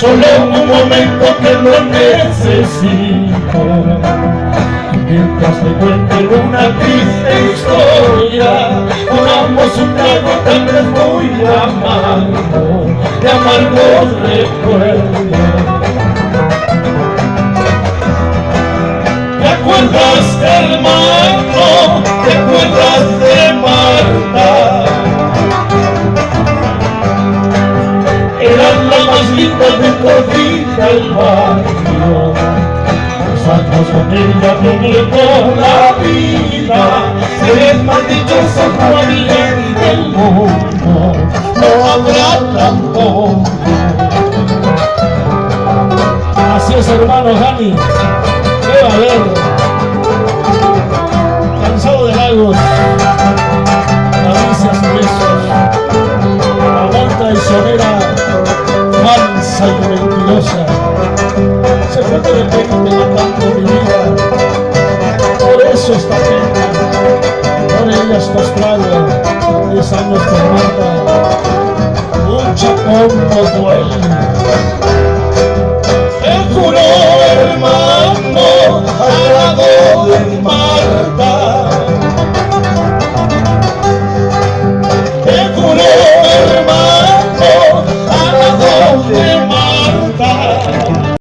solo un momento que lo necesito, mientras te cuente una triste historia. Tomamos un trago tal vez muy amargo, de amargos recuerdos. ¿Te acuerdas, hermano? ¿Te acuerdas de Marta? Era la más linda de todita el barrio. Pasamos con ella viviendo la vida. Seres más dichosos no había del mundo, no habrá tampoco. Así es, hermano Dani. ¿Qué va a haber? Cansado de lagos, caricias, besos, amor traicionera, falsa y mentirosa. Se fue de repente matando mi vida. Por eso esta pena, por ella estos tragos, 10 años con Marta. Mucha como duele.